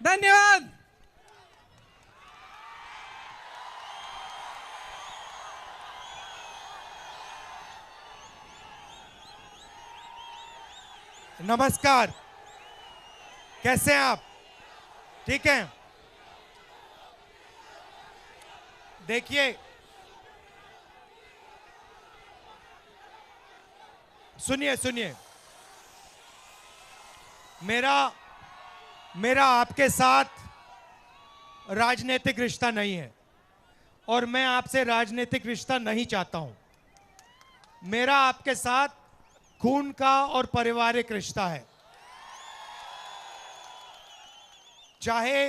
धन्यवाद। नमस्कार, कैसे हैं आप? ठीक हैं? देखिए, सुनिए सुनिए, मेरा आपके साथ राजनीतिक रिश्ता नहीं है और मैं आपसे राजनीतिक रिश्ता नहीं चाहता हूं। मेरा आपके साथ खून का और पारिवारिक रिश्ता है। चाहे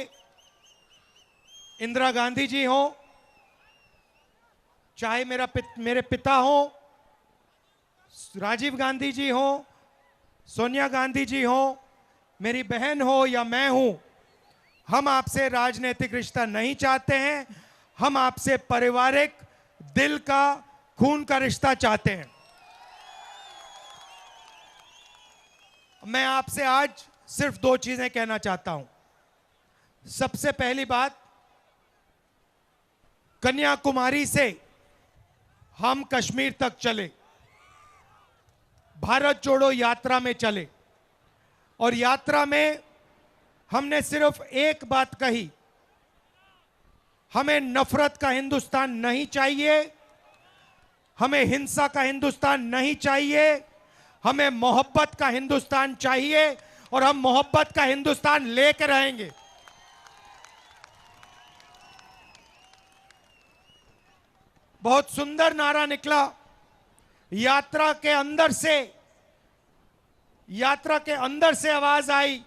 इंदिरा गांधी जी हो, चाहे मेरे पिता हो, राजीव गांधी जी हो, सोनिया गांधी जी हो, मेरी बहन हो या मैं हूं, हम आपसे राजनीतिक रिश्ता नहीं चाहते हैं। हम आपसे पारिवारिक, दिल का, खून का रिश्ता चाहते हैं। मैं आपसे आज सिर्फ दो चीजें कहना चाहता हूं। सबसे पहली बात, कन्याकुमारी से हम कश्मीर तक चले, भारत जोड़ो यात्रा में चले और यात्रा में हमने सिर्फ एक बात कही, हमें नफरत का हिंदुस्तान नहीं चाहिए, हमें हिंसा का हिंदुस्तान नहीं चाहिए, हमें मोहब्बत का हिंदुस्तान चाहिए और हम मोहब्बत का हिंदुस्तान लेकर रहेंगे। बहुत सुंदर नारा निकला यात्रा के अंदर से आवाज आई।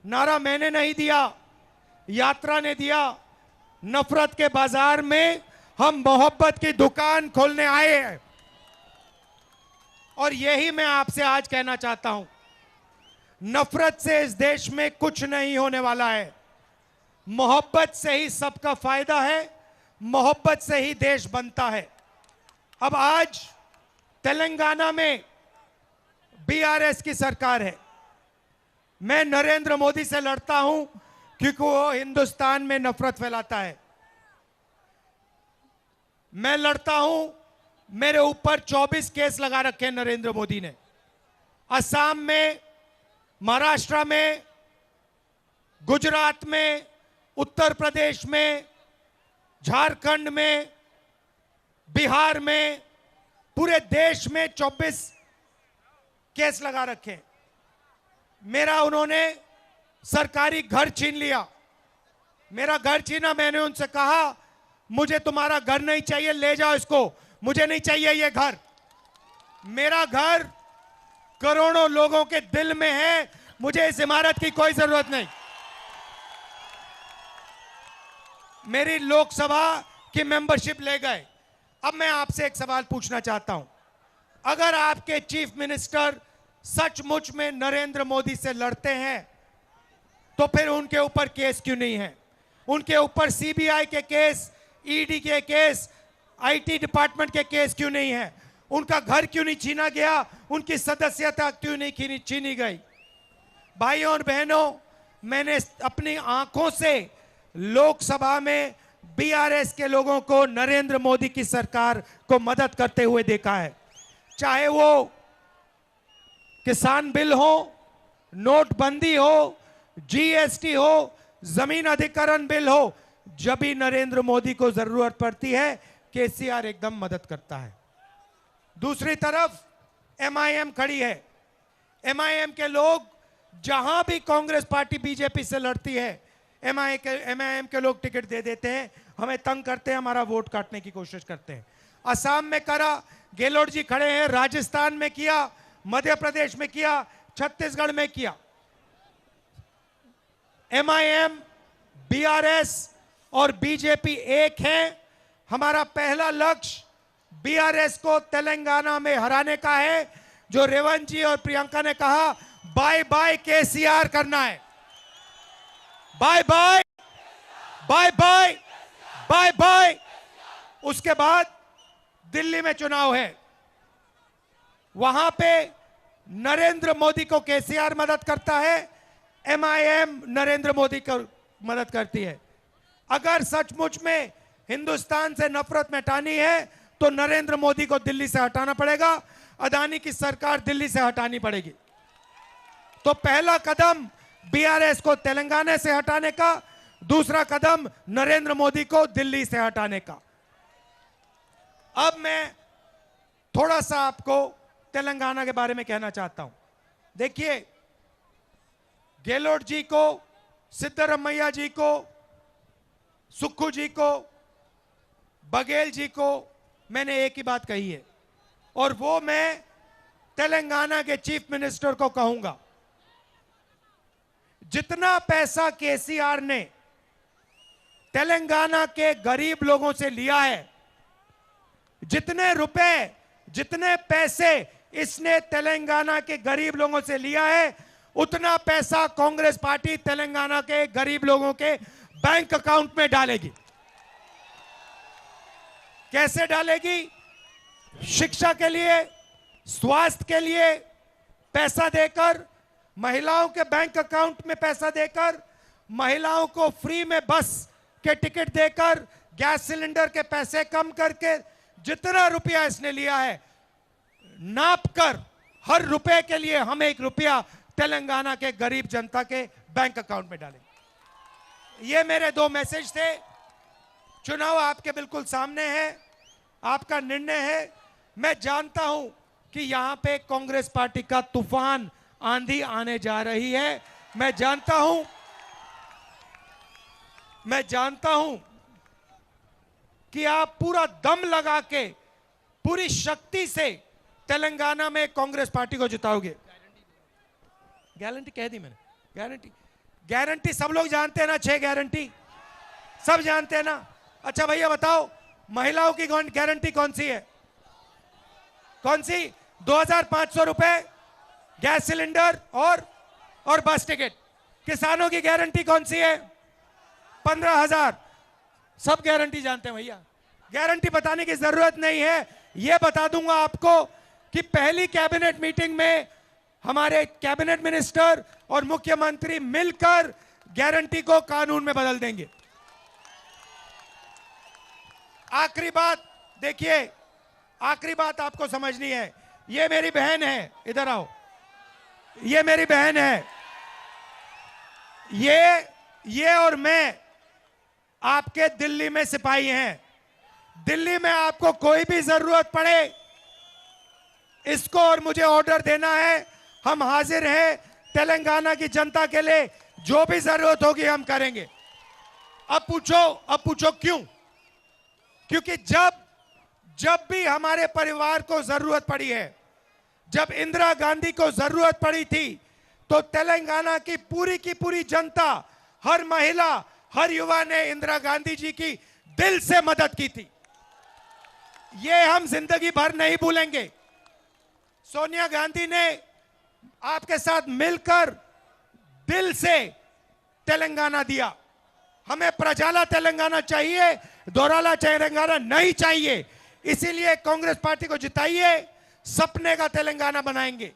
नारा मैंने नहीं दिया, यात्रा ने दिया। नफरत के बाजार में हम मोहब्बत की दुकान खोलने आए हैं और यही मैं आपसे आज कहना चाहता हूं। नफरत से इस देश में कुछ नहीं होने वाला है। मोहब्बत से ही सबका फायदा है, मोहब्बत से ही देश बनता है। अब आज तेलंगाना में बीआरएस की सरकार है। मैं नरेंद्र मोदी से लड़ता हूं क्योंकि वो हिंदुस्तान में नफरत फैलाता है। मैं लड़ता हूं, मेरे ऊपर 24 केस लगा रखे हैं नरेंद्र मोदी ने। असम में, महाराष्ट्र में, गुजरात में, उत्तर प्रदेश में, झारखंड में, बिहार में, पूरे देश में 24 केस लगा रखे। मेरा उन्होंने सरकारी घर छीन लिया, मेरा घर छीना। मैंने उनसे कहा मुझे तुम्हारा घर नहीं चाहिए, ले जाओ इसको, मुझे नहीं चाहिए ये घर। मेरा घर करोड़ों लोगों के दिल में है, मुझे इस इमारत की कोई जरूरत नहीं। मेरी लोकसभा की मेंबरशिप ले गए। अब मैं आपसे एक सवाल पूछना चाहता हूं, अगर आपके चीफ मिनिस्टर सचमुच में नरेंद्र मोदी से लड़ते हैं तो फिर उनके ऊपर केस क्यों नहीं है? उनके ऊपर सीबीआई के केस, ईडी के केस, आईटी डिपार्टमेंट के केस क्यों नहीं है? उनका घर क्यों नहीं छीना गया? उनकी सदस्यता क्यों नहीं छीनी गई? भाइयों और बहनों, मैंने अपनी आंखों से लोकसभा में बीआरएस के लोगों को नरेंद्र मोदी की सरकार को मदद करते हुए देखा है। चाहे वो किसान बिल हो, नोटबंदी हो, जीएसटी हो, जमीन अधिग्रहण बिल हो, जब भी नरेंद्र मोदी को जरूरत पड़ती है केसीआर एकदम मदद करता है। दूसरी तरफ एमआईएम खड़ी है। एमआईएम के लोग जहां भी कांग्रेस पार्टी बीजेपी से लड़ती है, एमआईएम के लोग टिकट दे देते हैं, हमें तंग करते हैं, हमारा वोट काटने की कोशिश करते हैं। असम में करा, गेहलोत जी खड़े हैं, राजस्थान में किया, मध्य प्रदेश में किया, छत्तीसगढ़ में किया। एमआईएम, बीआरएस और बीजेपी एक है। हमारा पहला लक्ष्य बीआरएस को तेलंगाना में हराने का है। जो रेवंत जी और प्रियंका ने कहा बाय बाय केसीआर करना है, bye bye bye bye bye bye. उसके बाद दिल्ली में चुनाव है, वहां पे नरेंद्र मोदी को केसीआर मदद करता है, एमआईएम नरेंद्र मोदी को मदद करती है। अगर सचमुच में हिंदुस्तान से नफरत मिटानी है तो नरेंद्र मोदी को दिल्ली से हटाना पड़ेगा, अदानी की सरकार दिल्ली से हटानी पड़ेगी। तो पहला कदम बीआरएस को तेलंगाना से हटाने का, दूसरा कदम नरेंद्र मोदी को दिल्ली से हटाने का। अब मैं थोड़ा सा आपको तेलंगाना के बारे में कहना चाहता हूं। देखिए, गहलोत जी को, सिद्धरमैया जी को, सुक्खू जी को, बघेल जी को मैंने एक ही बात कही है, और वो मैं तेलंगाना के चीफ मिनिस्टर को कहूंगा। जितना पैसा केसीआर ने तेलंगाना के गरीब लोगों से लिया है, जितने रुपए, जितने पैसे इसने तेलंगाना के गरीब लोगों से लिया है, उतना पैसा कांग्रेस पार्टी तेलंगाना के गरीब लोगों के बैंक अकाउंट में डालेगी। कैसे डालेगी? शिक्षा के लिए, स्वास्थ्य के लिए पैसा देकर, महिलाओं के बैंक अकाउंट में पैसा देकर, महिलाओं को फ्री में बस के टिकट देकर, गैस सिलेंडर के पैसे कम करके, जितना रुपया इसने लिया है नापकर, हर रुपए के लिए हम 1 रुपया तेलंगाना के गरीब जनता के बैंक अकाउंट में डालेंगे। ये मेरे 2 मैसेज थे। चुनाव आपके बिल्कुल सामने है, आपका निर्णय है। मैं जानता हूं कि यहां पे कांग्रेस पार्टी का तूफान, आंधी आने जा रही है। मैं जानता हूं कि आप पूरा दम लगा के, पूरी शक्ति से तेलंगाना में कांग्रेस पार्टी को जिताओगे। गारंटी कह दी मैंने। गारंटी सब लोग जानते हैं ना, 6 गारंटी सब जानते हैं ना। अच्छा भैया बताओ, महिलाओं की गारंटी कौन सी है? कौन सी? 2500 रुपए गैस सिलेंडर और बस टिकट। किसानों की गारंटी कौन सी है? 15,000। सब गारंटी जानते हैं भैया, गारंटी बताने की जरूरत नहीं है। यह बता दूंगा आपको कि पहली कैबिनेट मीटिंग में हमारे कैबिनेट मिनिस्टर और मुख्यमंत्री मिलकर गारंटी को कानून में बदल देंगे। आखिरी बात देखिए, आखिरी बात आपको समझनी है। ये मेरी बहन है, इधर आओ। ये मेरी बहन है। ये और मैं आपके दिल्ली में सिपाही हैं। दिल्ली में आपको कोई भी जरूरत पड़े, इसको और मुझे ऑर्डर देना है, हम हाजिर हैं। तेलंगाना की जनता के लिए जो भी जरूरत होगी हम करेंगे। अब पूछो क्यों? क्योंकि जब भी हमारे परिवार को जरूरत पड़ी है, जब इंदिरा गांधी को जरूरत पड़ी थी, तो तेलंगाना की पूरी जनता, हर महिला, हर युवा ने इंदिरा गांधी जी की दिल से मदद की थी। ये हम जिंदगी भर नहीं भूलेंगे। सोनिया गांधी ने आपके साथ मिलकर दिल से तेलंगाना दिया। हमें प्रजाला तेलंगाना चाहिए, दोहराला तेलंगाना नहीं चाहिए। इसीलिए कांग्रेस पार्टी को जिताइए, सपने का तेलंगाना बनाएंगे।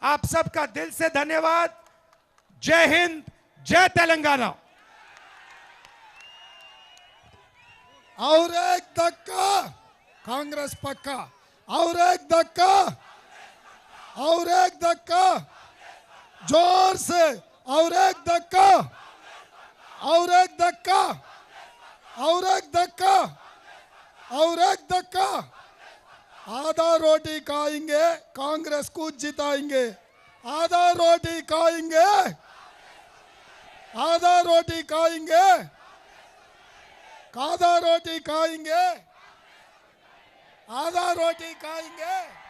आप सबका दिल से धन्यवाद। जय हिंद, जय तेलंगाना। और एक धक्का कांग्रेस पक्का, और एक धक्का, और एक धक्का, जोर से, और एक धक्का, और एक धक्का, और एक धक्का, और एक धक्का। आधा रोटी खाएंगे, कांग्रेस को जिताएंगे। आधा रोटी खाएंगे, आधा रोटी खाएंगे, आधा रोटी खाएंगे, आधा रोटी खाएंगे।